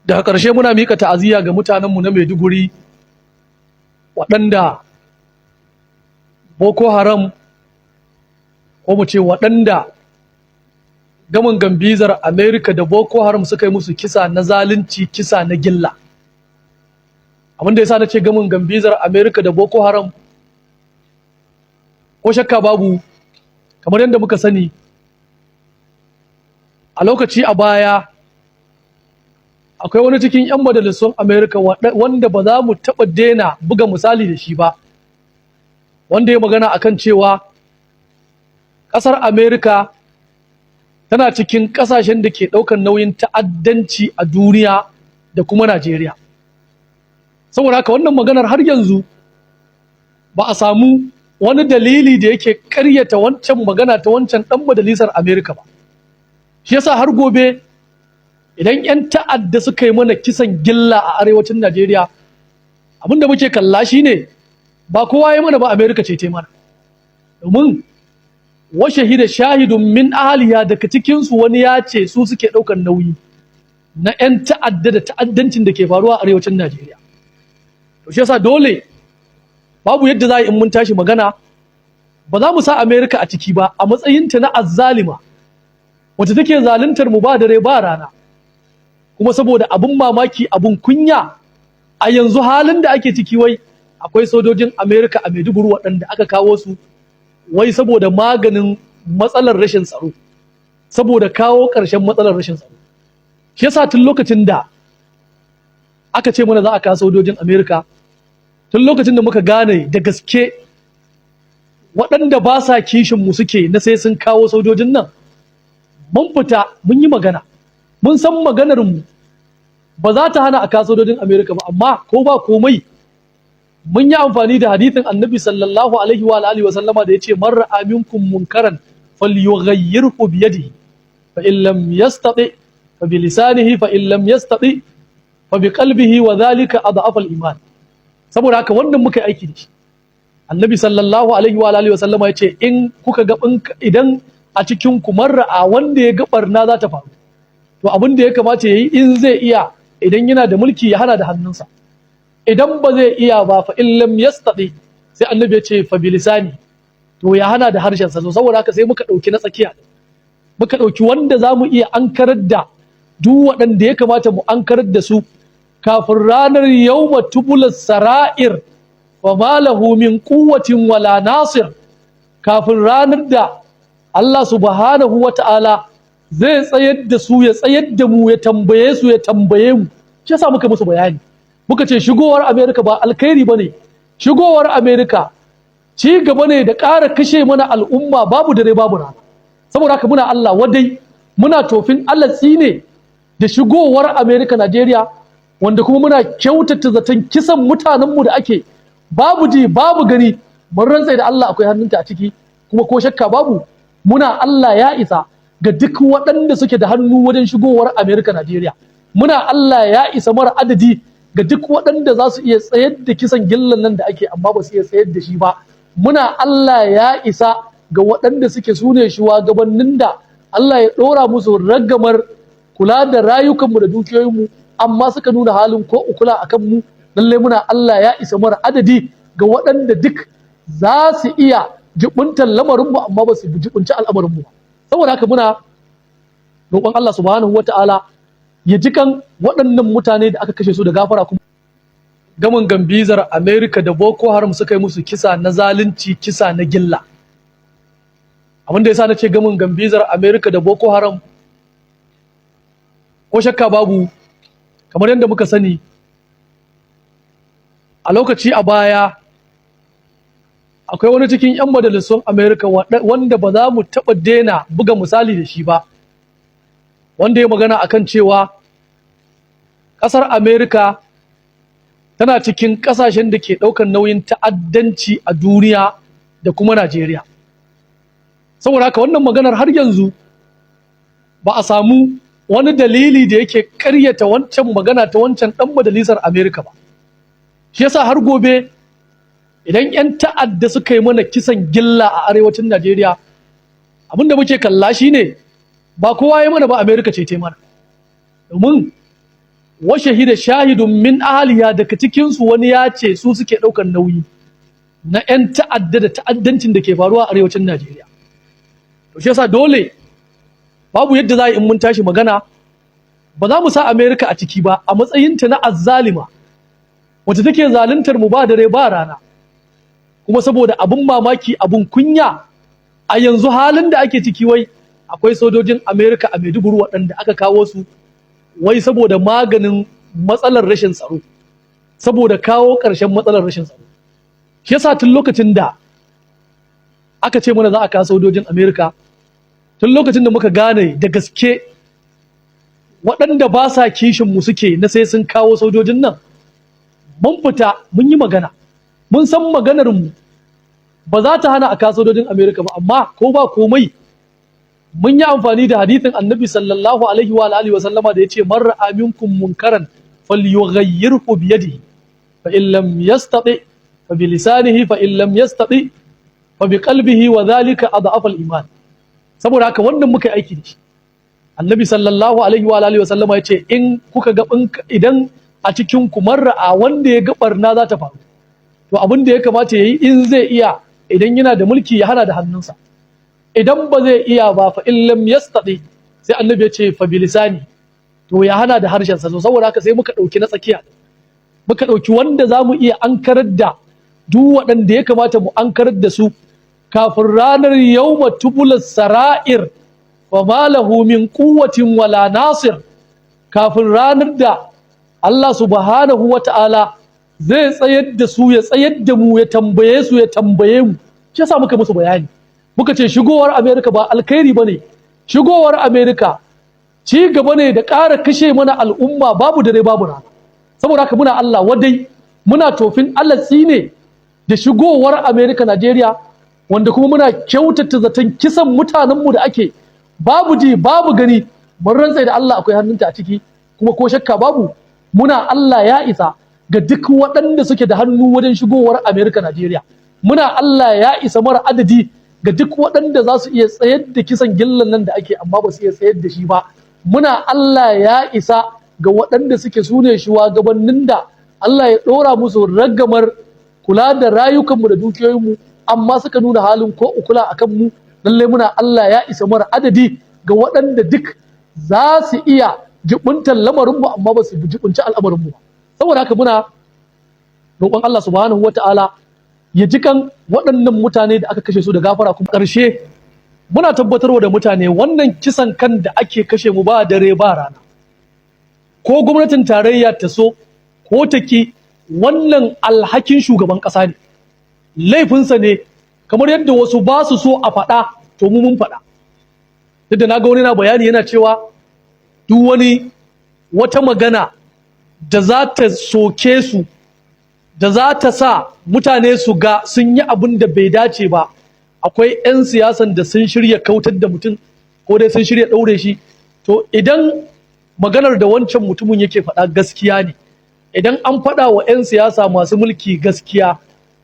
Daga ƙarshe muna mika ta'aziyya ga mutanenmu na Maiduguri waɗanda Boko Haram ko mu ce waɗanda gamin gambizar Amerika da Boko Haram suka yi musu kisa na zalunci, kisa na gilla. Abinda ya sa na ce gamin gambizar Amerika da Boko Haram, ko shakka babu, kamar yadda muka sani a lokaci a baya akwai wani cikin 'yan majalisun Amerika wanda ba za mu taɓa daina buga misali da shi ba, wanda ya magana akan cewa ƙasar Amerika tana cikin ƙasashen da ke ɗaukar nauyin ta'addanci a duniya da kuma Najeriya. Saboda haka wannan maganar har yanzu ba a samu wani dalili da yake ƙaryata wancan magana ta wancan ɗan majalisar Amerika ba. Shi yasa har gobe idan 'yan ta'adda suka yi mana kisan gilla a arewacin Najeriya, abinda muke kalla shi ne ba kowa ya mana ba, Amerika ce ta mana. Domin wa shahida shahidun min ahliya, daga cikinsu wani ya ce su suke ɗaukar nauyi na 'yan ta'adda da ta'addancin da ke faruwa a arewacin Najeriya. To shi yasa dole babu yadda za a yi in mun tashi magana ba za mu sa Amerika a ciki ba a matsayinta na azzalima wacce take zaluntar mu ba dare ba rana. Kuma saboda abin mamaki, abin kunya, a yanzu halin da ake ciki wai akwai sojojin Amerika a Maiduguri waɗanda aka kawo su wai saboda maganin matsalar rashin tsaro, saboda kawo ƙarshen matsalar rashin tsaro. Shi yasa tun lokacin da aka ce mana za a kawo sojojin Amerika, tun lokacin da muka gane da gaske waɗanda ba sa kishin mu suke na sai sun kawo sojojin nan, mun fita mun yi magana, mun san maganar mu ba za ta hana a kawo sojojin Amerika ba, amma ko ba komai mun yi amfani da hadithin Annabi sallallahu alaihi wa alihi wa sallama da yace man ra'a minkum munkaran falyughayyirhu bi yadihi fa in lam yastati fa bi lisanihi fa in lam yastati fa bi qalbihi wa dhalika adhafu al-iman. Saboda haka wannan muka yi aiki da shi. Annabi sallallahu alaihi wa alihi wa sallama yace in kuka ga idan a cikin ku man ra'a wanda ya ga barna za ta faru, to abin da ya kamata yayi in zai iya, idan yana da mulki ya hana da hannunsa, idan ba zai iya ba fa in lam yastati, sai annabi ya ce fa bilisani, to ya hana da harshensa. So saboda haka sai muka dauki na tsakiya, muka dauki wanda zamu iya ankarar da duk waɗanda ya kamata mu ankarar da su kafin ranar yawma tubulas sara'ir wa ma lahu min quwwatin wala nasir, kafin ranar da Allah subhanahu wata'ala zai tsayar da su, ya tsayar da mu, ya tambaye su, ya tambaye mu. Shi yasa muka musu bayani, muka ce shigowar Amerika ba alkhairi bane, shigowar Amerika ci gaba ne da ƙara kashe mana al'umma babu dare babu rana. Saboda haka muna Allah wadai, muna tofin Allah tsine da shigowar Amerika Najeriya, wanda kuma muna kyautata zaton kisan mutanenmu da ake babu ji babu gani, mun rantsa da Allah akwai hannunta a ciki, kuma ko shakka babu muna Allah ya isa ga duk waɗanda suke da hannu wajen shigowar Amerika Najeriya. Muna Allah ya isa mara adadi ga duk waɗanda za su iya tsayar da kisan gillan nan da ake amma ba su iya tsayar da shi ba. Muna Allah ya isa ga waɗanda suke sune shugabannin da Allah ya ɗora musu ragamar kula da rayukanmu da dukiyoyinmu amma suka nuna halin ko ukula a kanmu. Lallai muna Allah ya isa mara adadi ga waɗanda duk za su iya jibuntar lamarinmu amma ba su jibunci al'amarinmu ba. Saboda haka muna roƙon Allah subhanahu wata'ala ya ji kan waɗannan mutane da aka kashe su da gafara. Kuma gamin gambizar Amerika da Boko Haram suka yi musu kisa na zalunci, kisa na gilla. Abinda ya sa na ce gamin gambizar Amerika da Boko Haram, ko shakka babu, kamar yadda muka sani a lokaci a baya akwai wani cikin 'yan majalisun Amerika wanda ba za mu taɓa daina buga misali da shi ba, wanda ya magana akan cewa ƙasar Amerika tana cikin ƙasashen da ke ɗaukar nauyin ta'addanci a duniya da kuma Najeriya. Saboda haka wannan maganar har yanzu ba a samu wani dalili da yake ƙaryata wancan magana ta wancan ɗan majalisar Amerika ba. Shi yasa har gobe idan 'yan ta'adda suka yi mana kisan gilla a arewacin Najeriya, abinda muke kalla shi ne ba kowa ya mana ba, Amerika ce ta mana. Domin wa shahida shahidun min ahliya, daga cikin su wani ya ce su suke ɗaukar nauyi na 'yan ta'adda da ta'addancin da ke faruwa a arewacin Najeriya. To shi yasa dole babu yadda za a yi in mun tashi magana ba za mu sa Amerika a ciki ba a matsayinta na azzalima wacce take zaluntar mu ba dare ba rana, kuma saboda abun mamaki abun kunya a yanzu halin da ake ciki wai akwai sojojin Amerika a Maiduguri waɗanda aka kawo su wai saboda maganin matsalar rashin tsaro, saboda kawo ƙarshen matsalar rashin tsaro. Shi yasa tun lokacin da aka ce mana za a kawo sojojin Amerika, tun lokacin da muka gane da gaske waɗanda ba sa kishin mu suke na sai sun kawo sojojin nan, mun fita mun yi magana, mun san maganar mu ba za ta hana a kawo sojojin Amerika ba, amma ko ba komai mun yi amfani da hadithin Annabi sallallahu alaihi wa alihi wa sallama da yace man ra'a minkum munkaran falyughayyirhu bi yadihi fa in lam yastati fa bi lisanihi fa in lam yastati fa bi qalbihi wa dhalika adhafu al-iman. Saboda haka wannan muka yi aiki da shi. Annabi sallallahu alaihi wa alihi wa sallama yace in kuka ga idan a cikin ku marra'a wanda ya ga barna za ta faru, to abin da ya kamata yayi in zai iya, idan yana da mulki ya hana da hannunsa, idan ba zai iya ba fa in lam yastati, sai annabi ya ce fa bilisani, to ya hana da harshen sa. Saboda haka sai muka dauki na tsakiya, muka dauki wanda zamu iya ankarar da duk waɗanda ya kamata mu ankarar da su kafin ranar yawma tubulas sara'ir wa ma lahu min quwwatin wala nasir, kafin ranar da Allah subhanahu wa ta'ala zai tsayar da su, ya tsayar da mu, ya tambaye su, ya tambaye mu. Shi yasa muka musu bayani, muka ce shigowar Amerika ba alkhairi bane, shigowar Amerika ci gaba ne da ƙara kashe mana al'umma babu dare babu rana. Saboda haka muna Allah wadai, muna tofin Allah tsine da shigowar Amerika Najeriya, wanda kuma muna kyautata zaton kisan mutanenmu da ake babu ji babu gani, mun rantsa da Allah akwai hannunta a ciki, kuma ko shakka babu muna Allah ya isa ga duk waɗanda suke da hannu wajen shigowar Amerika Najeriya. Muna Allah ya isa mara adadi ga duk waɗanda za su iya tsayar da kisan gillan nan da ake amma ba su iya tsayar da shi ba. Muna Allah ya isa ga waɗanda suke sune shugabannin da Allah ya ɗora musu ragamar kula da rayukanmu da dukiyoyinmu amma suka nuna halin ko ukula a kanmu. Lallai muna Allah ya isa mara adadi ga waɗanda duk za su iya jibuntar lamarinmu amma ba su jibunci al'amarinmu ba. Saboda haka muna roƙon Allah subhanahu wa ta'ala ya jikan waɗannan mutane da aka kashe su da gafara. Kuma ƙarshe muna tabbatarwa da mutane wannan kisan kan da ake kashe mu ba dare ba rana, ko gwamnatin tarayya ta so ko ta ki, wannan alhakin shugaban ƙasa ne, laifinsa ne, kamar yadda wasu ba su so a faɗa to mu mun faɗa. Duk da na ga wani na bayani yana cewa duk wani wata magana da za ta soke su, da za ta sa mutane su ga sun yi abin da bai dace ba, akwai 'yan siyasan da sun shirya kautar da mutum ko dai sun shirya ɗaure shi. To idan maganar da wancan mutumin yake faɗa gaskiya ne, idan an faɗa wa 'yan siyasa masu mulki gaskiya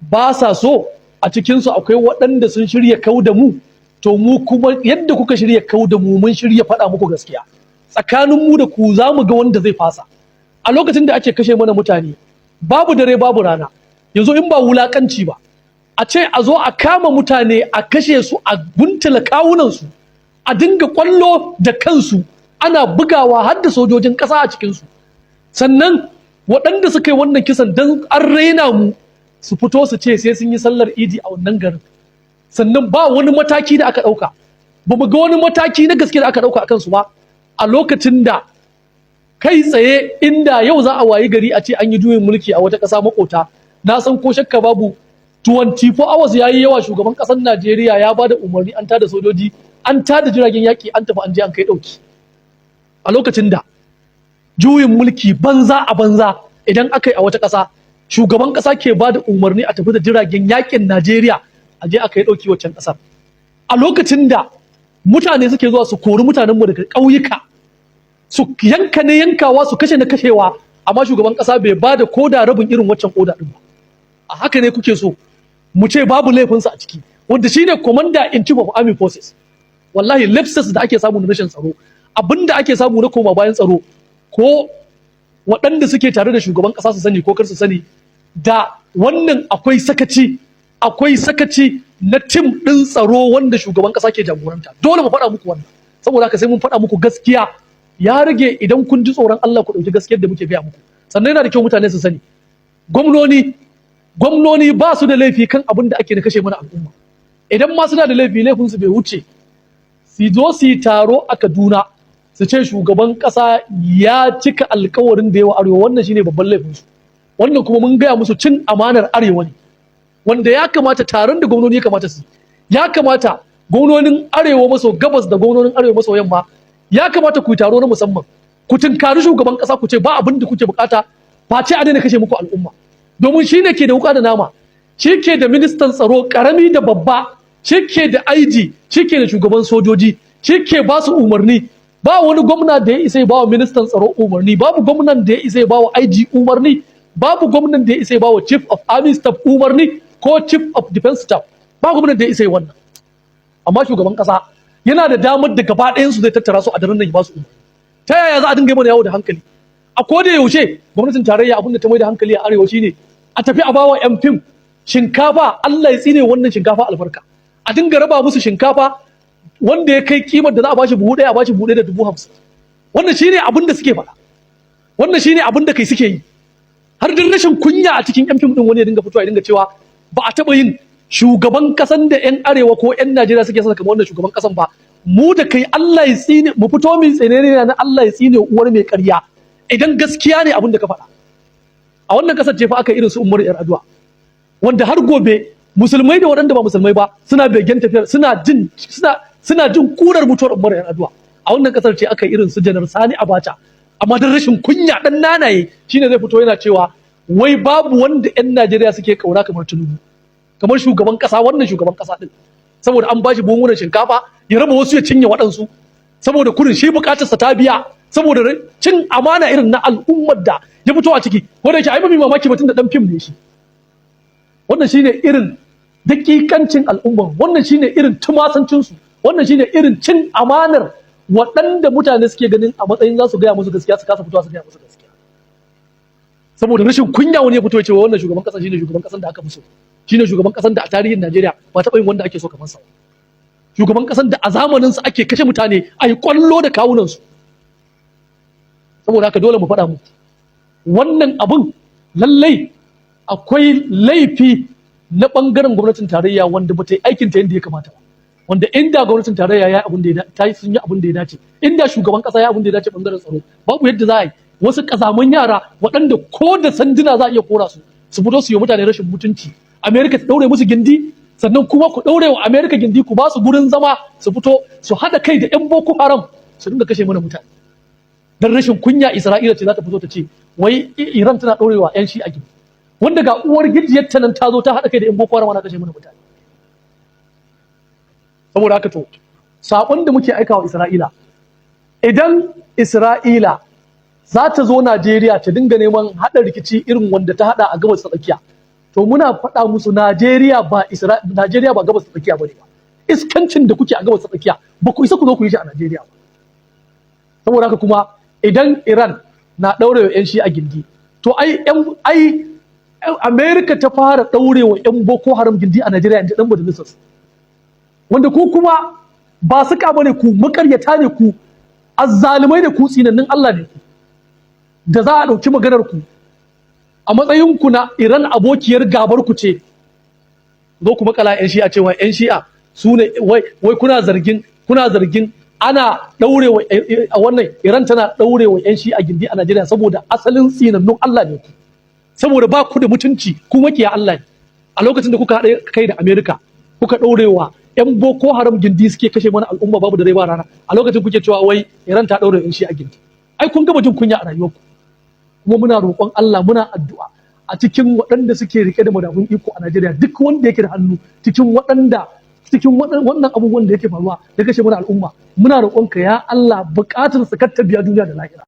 ba sa so, a cikinsu akwai waɗanda sun shirya kau da mu, to mu kuma yadda kuka shirya kau da mu mun shirya faɗa muku gaskiya. Tsakanin mu da ku za mu ga wanda zai fasa. A lokacin da ake kashe mana mutane babu dare babu rana, yanzu in ba wulakanci ba a ce a zo a kama mutane a kashe su, a guntula kawunansu, a dinga kwallo da kansu, ana bugawa har da sojojin ƙasa a cikinsu, sannan waɗanda suka yi wannan kisan don an raina mu su fito su ce sai sun yi sallar idi a wannan garin, sannan ba wani mataki da aka ɗauka. Ba mu ga wani mataki na gaske da aka ɗauka a kansu ba, a lokacin da kai tsaye inda yau za a wayi gari a ce an yi juyin mulki a wata ƙasa makota, na san ko shakka babu 24 hours ya yi yawa shugaban ƙasar Najeriya ya ba da umarni an tada sojoji, an tada jiragen yaƙi, an tafi an je an kai ɗauki. A lokacin da juyin mulki banza a banza idan aka yi a wata ƙasa, shugaban ƙasa ke ba da umarni a tafi da jiragen yaƙin Najeriya a je aka yi ɗauki waccan ƙasar. A lokacin da mutane suke zuwa su kori mutanenmu daga ƙauyuka, su yanka ne yankawa, su kashe na kashewa, amma shugaban ƙasa bai ba da koda rabin irin waccan koda ɗin ba. A haka ne kuke so mu ce babu laifinsa a ciki, wanda shine commander in chief of army forces. Wallahi lapses da ake samu na rashin tsaro, abinda ake samu na koma bayan tsaro, ko waɗanda suke tare da shugaban ƙasa su sani ko kar su sani da wannan akwai sakaci na tim ɗin tsaro wanda shugaban ƙasa ke jagoranta. Dole mu faɗa muku wannan, saboda haka sai mun faɗa muku gaskiya. Ya rage idan kun ji tsoron Allah ku ɗauki gaskiyar da muke gaya muku. Sannan yana da kyau mutane su sani gwamnoni ba su da laifi kan abin da ake da kashe mana al'umma. Idan ma suna da laifi, laifinsu bai wuce su zo su yi taro a Kaduna su ce shugaban ƙasa ya cika alkawarin da yawa arewa, wannan shine babban laifinsu. Wannan kuma mun gaya musu cin amanar arewa ne, wanda ya kamata taron da gwamnoni ya kamata su ya kamata gwamnonin arewa maso gabas da gwamnonin arewa maso yamma ya kamata ku yi taro na musamman, ku tunkari shugaban ƙasa ku ce ba abin da kuke bukata face a daina kashe muku al'umma, domin shi ne ke da wuka da nama, shi ke da ministan tsaro karami da babba, shi ke da IG, shi ke da shugaban sojoji, shi ke ba su umarni. Ba wani gwamna da ya isa ya ba wa ministan tsaro umarni, babu gwamnan da ya isa ya ba wa IG umarni, babu gwamnan da ya isa ya ba wa chief of army staff umarni ko chief of defense staff, ba gwamnan da ya isa ya wannan. Amma shugaban kasa yana da damar da gaba ɗayan su zai tattara su a daren nan ya ba su umarni. Ta yaya za a dinga mana yawo da hankali? A koda yaushe gwamnatin tarayya abin da ta mai da hankali a arewa shine a tafi a bawa yan fim shinkafa, Allah ya tsine wannan shinkafa albarka, a dinga raba musu shinkafa wanda ya kai kimar da za a bashi buhu ɗaya a bashi buhu ɗaya da 50,000. Wannan shine abin da suke faɗa, wannan shine abin da kai suke yi. Har da rashin kunya a cikin yan fim din wani ya dinga fitowa ya dinga cewa ba a taɓa yin shugaban kasan da yan arewa ko yan Najeriya suke son kamar wannan shugaban kasan ba. Mu da kai Allah ya tsine, mu fito mu tsine na Allah ya tsine uwar mai ƙarya idan gaskiya ne abin da ka faɗa. A wannan kasar ce fa aka irin su Umaru Yar'adua, wanda har gobe musulmai da waɗanda ba musulmai ba suna begen tafiyar, suna jin kurar mutuwar Umaru Yar'adua. A wannan kasar ce aka irin su Janar Sani Abacha, amma dan rashin kunya dan nanaye shine zai fito yana cewa wai babu wanda yan Najeriya suke kauna kamar Tinubu, kamar shugaban kasa, wannan shugaban kasa din, saboda an bashi buhunan shinkafa ya raba wasu ya cinye waɗansu, saboda kurin shi bukatarsa ta biya, saboda cin amana irin na al'ummar da ya fito a ciki, wanda yake ai mafi mamaki mutum da dan fim ne shi. Wannan shine irin dakikancin al'ummar, wannan shine irin tumasancinsu, wannan shine irin cin amanar waɗanda mutane suke ganin a matsayin za su gaya musu gaskiya su kasa fitowa su gaya musu gaskiya. Saboda rashin kunya wani ya fito ya ce wannan shugaban ƙasa shine shugaban ƙasan da aka fi so, shine shugaban ƙasan da a tarihin Najeriya ba taɓa yin wanda ake so kamar sa. Shugaban ƙasan da a zamaninsa ake kashe mutane a yi ƙwallo da kawunansu. Saboda haka dole mu faɗa mu wannan abun lallai akwai laifi na ɓangaren gwamnatin tarayya wanda ba ta yi aikin ta yadda ya kamata ba, wanda inda gwamnatin tarayya ya abin da ta yi sun yi abin da ya dace, inda shugaban ƙasa ya abin da ya dace ɓangaren tsaro, babu yadda za a yi wasu ƙazaman yara waɗanda ko da sanduna za a iya kora su fito su yi mutane rashin mutunci, Amerika ta ɗaure musu gindi, sannan kuma ku ɗaure wa Amerika gindi ku ba su gurin zama su fito su haɗa kai da 'yan Boko Haram su dinga kashe mana mutane. Dan rashin kunya Isra'ila ce za ta fito ta ce wai Iran tana ɗaurewa 'yan Shi'a gindi, wanda ga uwar gijiyarta nan ta zo ta haɗa kai da 'yan Boko Haram ana kashe mana mutane. Saboda haka to saƙon da muke aikawa Isra'ila, idan Isra'ila za ta zo Najeriya ta dinga neman haɗa rikici irin wanda ta haɗa a gabas ta tsakiya, to muna faɗa musu Najeriya ba gabas ta tsakiya bane ba. Iskancin da kuke a gabas ta tsakiya ba ku isa ku zo ku yi shi a Najeriya ba. Saboda haka kuma idan Iran na ɗaurewa 'yan shi a gindi, to ai Amerika ta fara ɗaurewa 'yan Boko Haram gindi a Najeriya inji ɗan majalisar, wanda ku kuma ba su ka bane, ku makaryata ne, ku azzalumai ne, ku tsinannin Allah ne ku, da za a ɗauki maganar ku a matsayin ku na Iran abokiyar gabar ku ce, zo ku makala 'yan shi'a cewa 'yan shi'a su ne wai kuna zargin ana ɗaurewa a wannan Iran tana ɗaurewa 'yan shi'a gindi a Najeriya saboda asalin tsinannun Allah ne ku, saboda ba ku da mutunci, ku makiya Allah ne. A lokacin da kuka haɗa kai da Amerika kuka ɗaurewa 'yan Boko Haram gindi suke kashe mana al'umma babu da rai ba rana, a lokacin kuke cewa wai Iran ta ɗaure 'yan shi'a gindi. Ai kun gama jin kunya a rayuwarku. Kuma muna roƙon Allah, muna addu'a a cikin waɗanda suke rike da madafun iko a Najeriya, duk wanda yake da hannu cikin wannan abubuwan da yake faruwa da kashe mana al'umma, muna roƙonka ya Allah buƙatar su kar ta biya duniya da lahira.